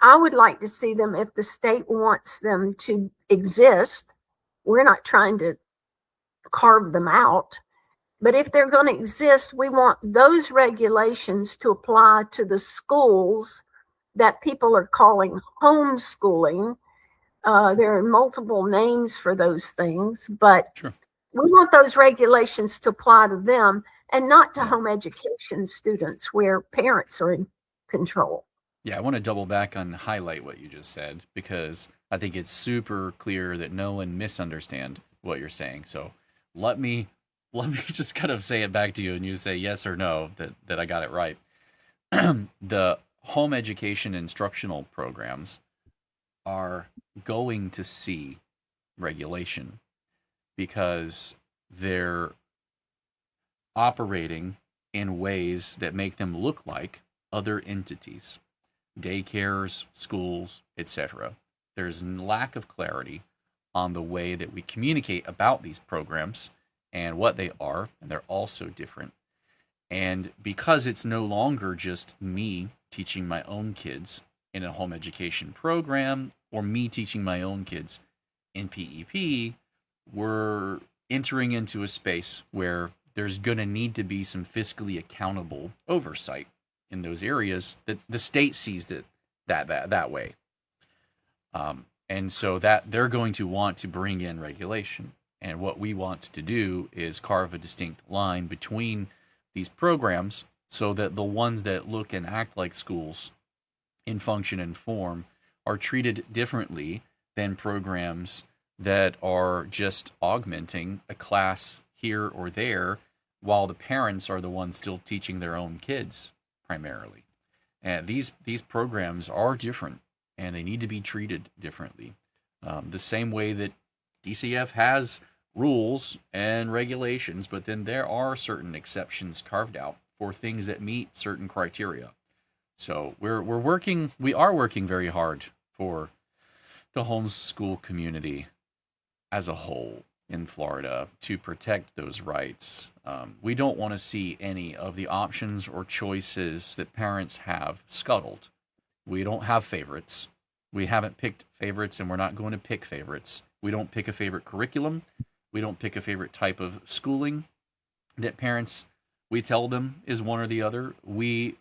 I would like to see them, if the state wants them to exist. We're not trying to carve them out. But if they're going to exist, we want those regulations to apply to the schools that people are calling homeschooling. There are multiple names for those things, but we want those regulations to apply to them and not to home education students where parents are in control. Yeah, I want to double back on highlight what you just said, because I think it's super clear that no one misunderstand what you're saying. So let me just kind of say it back to you, and you say yes or no that I got it right. The home education instructional programs are going to see regulation because they're operating in ways that make them look like other entities, daycares, schools, etc. There's lack of clarity on the way that we communicate about these programs and what they are, and they're all so different. And because it's no longer just me teaching my own kids in a home education program or me teaching my own kids in PEP, we're entering into a space where there's going to need to be some fiscally accountable oversight in those areas that the state sees that way. And so that they're going to want to bring in regulation. And what we want to do is carve a distinct line between these programs so that the ones that look and act like schools in function and form are treated differently than programs that are just augmenting a class here or there while the parents are the ones still teaching their own kids primarily. And these programs are different and they need to be treated differently. The same way that DCF has rules and regulations, but then there are certain exceptions carved out for things that meet certain criteria. So we are working very hard for the homeschool community as a whole in Florida to protect those rights. We don't want to see any of the options or choices that parents have scuttled. We don't have favorites. We haven't picked favorites, and we're not going to pick favorites. We don't pick a favorite curriculum. We don't pick a favorite type of schooling that parents, we tell them is one or the other. We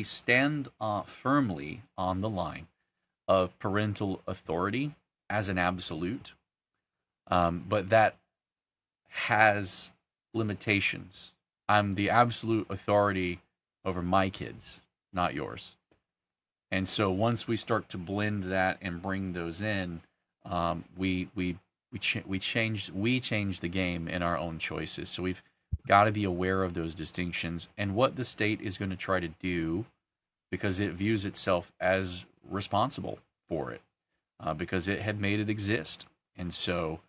stand firmly on the line of parental authority as an absolute, but that has limitations. I'm the absolute authority over my kids, not yours. And so once we start to blend that and bring those in, we change the game in our own choices. So we've got to be aware of those distinctions and what the state is going to try to do, because it views itself as responsible for it, because it had made it exist. And so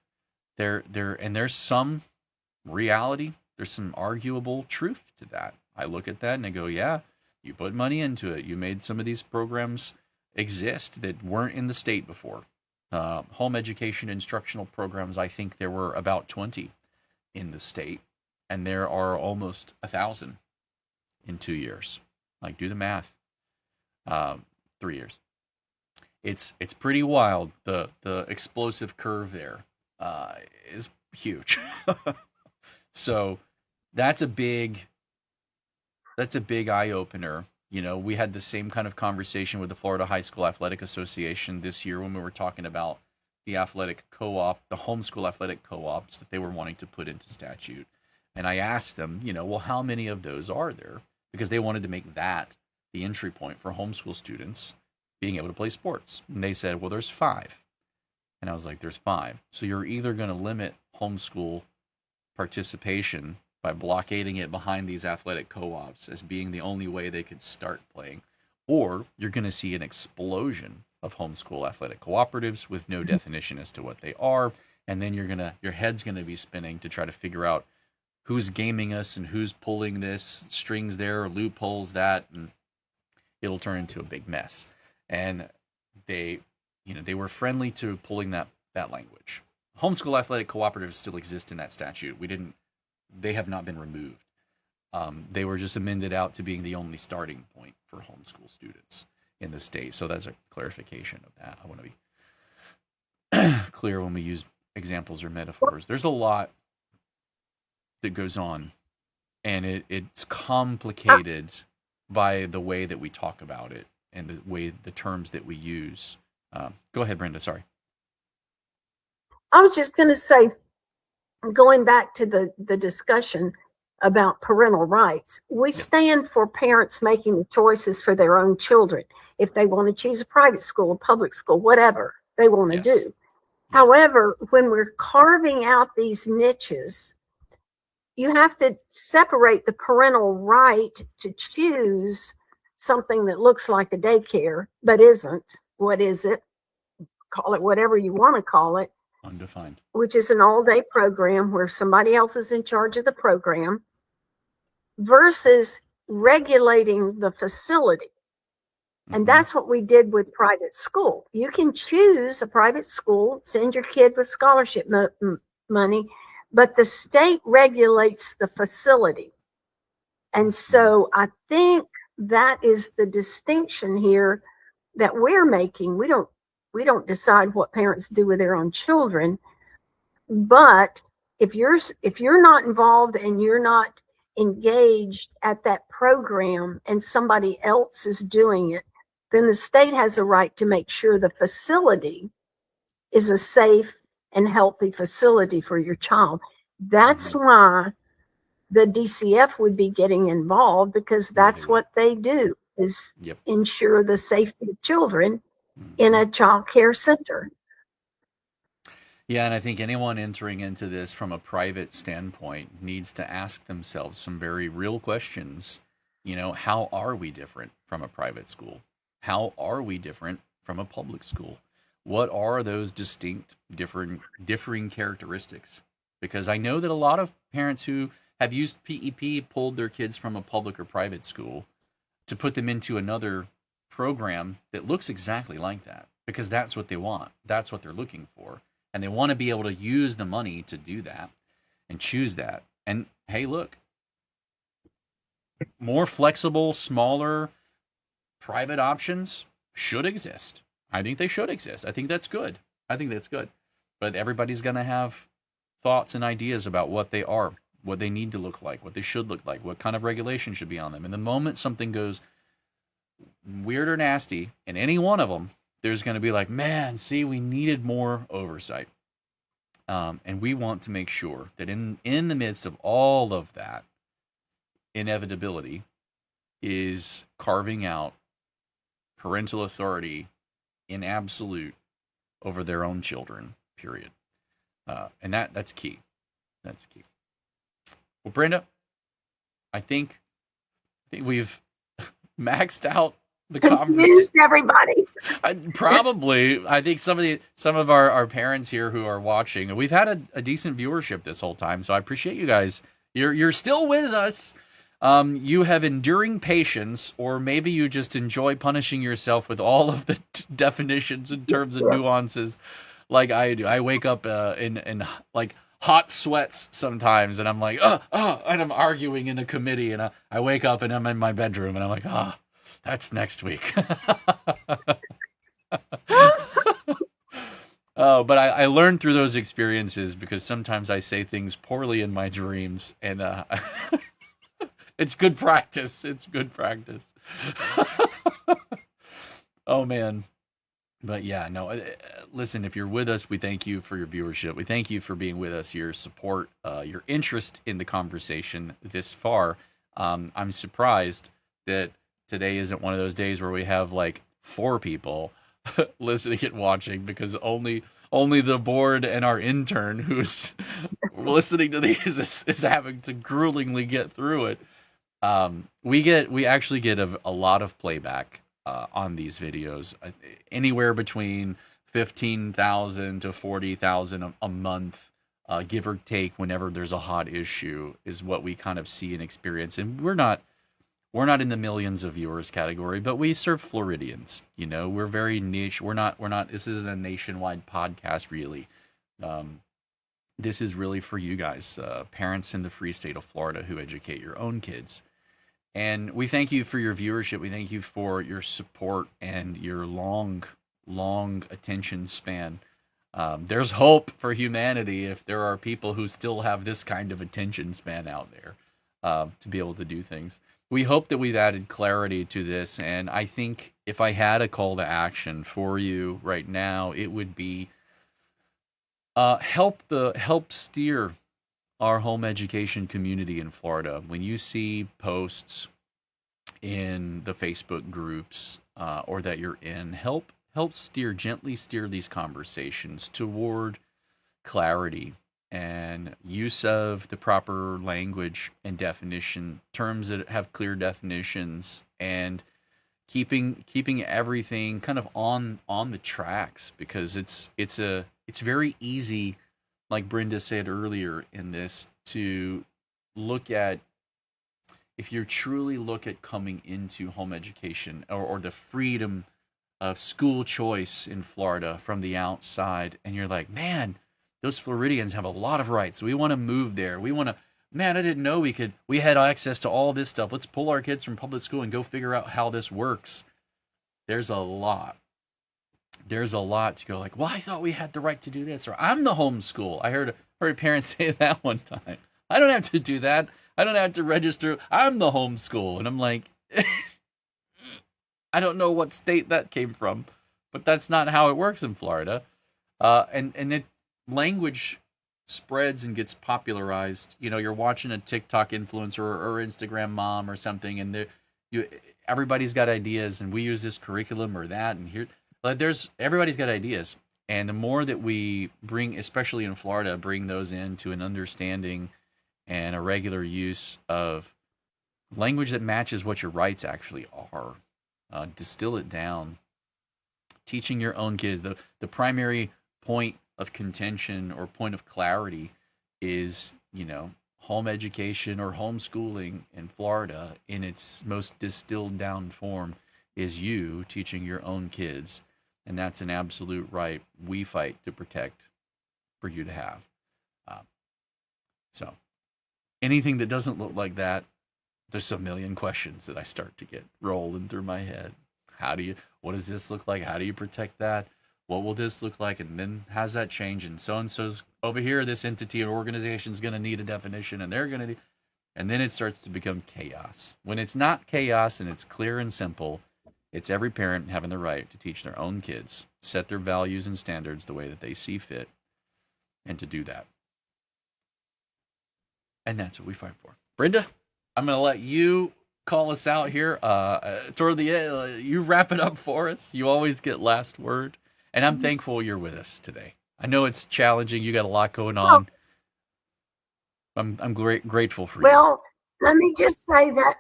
there's some reality, there's some arguable truth to that. I look at that and I go, yeah, you put money into it. You made some of these programs exist that weren't in the state before. Home education instructional programs, I think there were about 20 in the state, and there are almost 1,000 in 2 years. Like, do the math. 3 years. It's pretty wild. The explosive curve there is huge. So that's a big eye opener. You know, we had the same kind of conversation with the Florida High School Athletic Association this year when we were talking about the athletic co-op, the homeschool athletic co-ops that they were wanting to put into statute. And I asked them, you know, well, how many of those are there? Because they wanted to make that the entry point for homeschool students being able to play sports. And they said, well, there's 5. And I was like, there's 5. So you're either going to limit homeschool participation by blockading it behind these athletic co-ops as being the only way they could start playing, or you're going to see an explosion of homeschool athletic cooperatives with no definition as to what they are, and then your head's going to be spinning to try to figure out who's gaming us and who's pulling this strings there or loopholes that, and it'll turn into a big mess. And they were friendly to pulling that language. Homeschool athletic cooperatives still exist in that statute. They have not been removed. They were just amended out to being the only starting point for homeschool students in the state. So that's a clarification of that. I want to be clear when we use examples or metaphors. There's a lot that goes on, and it's complicated by the way that we talk about it and the terms that we use. Go ahead, Brenda. Sorry. I was just going to say, going back to the discussion about parental rights, we stand for parents making the choices for their own children. If they want to choose a private school, a public school, whatever they want to do. Yes. However, when we're carving out these niches, you have to separate the parental right to choose something that looks like a daycare, but isn't. What is it? Call it whatever you want to call it. Undefined. Which is an all-day program where somebody else is in charge of the program, versus regulating the facility. And that's what we did with private school. You can choose a private school, send your kid with scholarship money, but the state regulates the facility. And so I think that is the distinction here that we're making. We don't decide what parents do with their own children, but if you're not involved and you're not engaged at that program and somebody else is doing it, then the state has a right to make sure the facility is a safe and healthy facility for your child. That's why the DCF would be getting involved, because that's what they do, is ensure the safety of children in a child care center. Yeah, and I think anyone entering into this from a private standpoint needs to ask themselves some very real questions. You know, how are we different from a private school? How are we different from a public school? What are those distinct, differing characteristics? Because I know that a lot of parents who have used PEP pulled their kids from a public or private school to put them into another program that looks exactly like that, because that's what they want. That's what they're looking for. And they want to be able to use the money to do that and choose that. And hey, look, more flexible, smaller, private options should exist. I think they should exist. I think that's good. But everybody's going to have thoughts and ideas about what they are, what they need to look like, what they should look like, what kind of regulation should be on them. And the moment something goes weird or nasty in any one of them, there's going to be like, man, see, we needed more oversight. And we want to make sure that in the midst of all of that inevitability is carving out parental authority in absolute over their own children, period. And that's key. That's key. Well, Brenda, I think we've maxed out the conversation. Confused everybody. Probably. I think some of our parents here who are watching, we've had a decent viewership this whole time, so I appreciate you guys. You're still with us. You have enduring patience, or maybe you just enjoy punishing yourself with all of the definitions and terms and nuances, like I do. I wake up in like hot sweats sometimes, and I'm like, and I'm arguing in a committee, and I wake up and I'm in my bedroom, and I'm like, that's next week. But I learned through those experiences, because sometimes I say things poorly in my dreams, and it's good practice. It's good practice. Oh, man. But yeah, no, listen, if you're with us, we thank you for your viewership. We thank you for being with us, your support, your interest in the conversation this far. I'm surprised that today isn't one of those days where we have like 4 people listening and watching, because only the board and our intern who's listening to these is having to gruelingly get through it. We actually get a lot of playback on these videos, anywhere between 15,000 to 40,000 a month, give or take, whenever there's a hot issue, is what we kind of see and experience. And we're not in the millions of viewers category, but we serve Floridians. You know, we're very niche. We're not. This isn't a nationwide podcast, really. This is really for you guys, parents in the free state of Florida who educate your own kids. And we thank you for your viewership. We thank you for your support and your long attention span. There's hope for humanity if there are people who still have this kind of attention span out there to be able to do things. We hope that we've added clarity to this. And I think if I had a call to action for you right now, it would be help steer our home education community in Florida. When you see posts in the Facebook groups or that you're in, help gently steer these conversations toward clarity and use of the proper language and definition, terms that have clear definitions, and keeping everything kind of on the tracks, because it's very easy, like Brenda said earlier in this, to look at, if you truly look at coming into home education or the freedom of school choice in Florida from the outside, and you're like, man, those Floridians have a lot of rights. We want to move there. We want to, man, I didn't know we had access to all this stuff. Let's pull our kids from public school and go figure out how this works. There's a lot. There's a lot to go like, well, I thought we had the right to do this, or I'm the homeschool. I heard parents say that one time. I don't have to do that. I don't have to register. I'm the homeschool. And I'm like, I don't know what state that came from, but that's not how it works in Florida. And language spreads and gets popularized. You know, you're watching a TikTok influencer or Instagram mom or something, and everybody's got ideas, and we use this curriculum or that, and here, but everybody's got ideas. And the more that we bring, especially in Florida, bring those into an understanding and a regular use of language that matches what your rights actually are, distill it down, teaching your own kids. The primary point of contention or point of clarity is, you know, home education or homeschooling in Florida in its most distilled down form is you teaching your own kids. And that's an absolute right we fight to protect for you to have. So anything that doesn't look like that, there's a million questions that I start to get rolling through my head. What does this look like? How do you protect that? What will this look like? And then how's that change? And so-and-so's over here, this entity or organization is going to need a definition, and they're going to and then it starts to become chaos. When it's not chaos and it's clear and simple, it's every parent having the right to teach their own kids, set their values and standards the way that they see fit, and to do that. And that's what we fight for. Brenda, I'm going to let you call us out here. Toward the end, you wrap it up for us. You always get last word. And I'm thankful you're with us today. I know it's challenging. You got a lot going on. I'm grateful for you. Well, let me just say that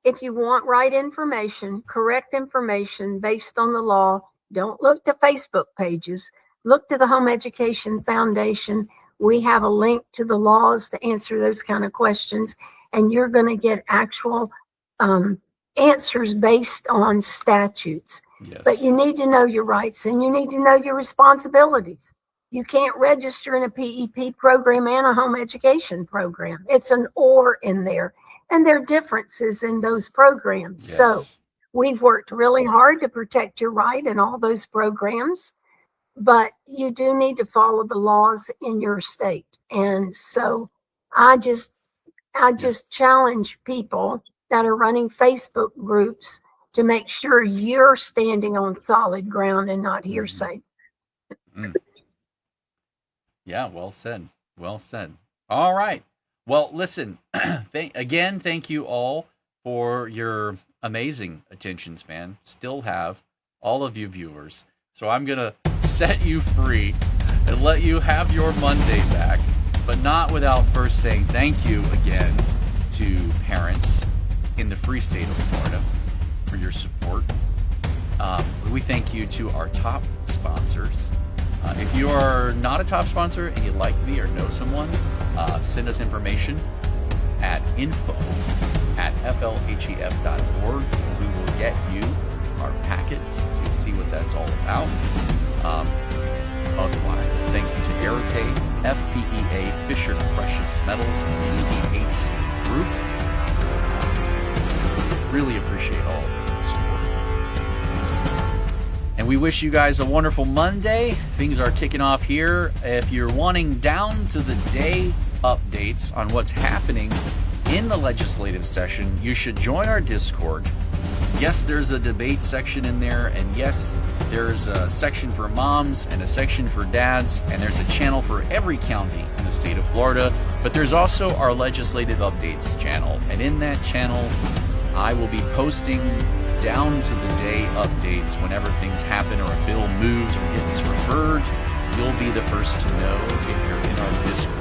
if you want right information, correct information based on the law, don't look to Facebook pages. Look to the Home Education Foundation. We have a link to the laws to answer those kind of questions, and you're going to get actual answers based on statutes. Yes. But you need to know your rights, and you need to know your responsibilities. You can't register in a PEP program and a home education program. It's an or in there, and there are differences in those programs. Yes. So we've worked really hard to protect your right in all those programs, but you do need to follow the laws in your state. And so I just challenge people that are running Facebook groups to make sure you're standing on solid ground and not hearsay. Mm. Yeah, well said. Well said. All right. Well, listen, thank you all for your amazing attention span. Still have all of you viewers. So I'm going to set you free and let you have your Monday back, but not without first saying thank you again to parents in the free state of Florida for your support. We thank you to our top sponsors. If you are not a top sponsor and you'd like to be or know someone, send us information at info@flhef.org. We will get you our packets to see what that's all about. Otherwise, thank you to Aerotech, FPEA, Fisher Precious Metals, and TVHC Group. Really appreciate all the support. And we wish you guys a wonderful Monday. Things are kicking off here. If you're wanting down to the day updates on what's happening in the legislative session, you should join our Discord. Yes, there's a debate section in there, and yes, there's a section for moms and a section for dads, and there's a channel for every county in the state of Florida, but there's also our legislative updates channel, and in that channel, I will be posting down to the day updates whenever things happen or a bill moves or gets referred. You'll be the first to know if you're in our Discord.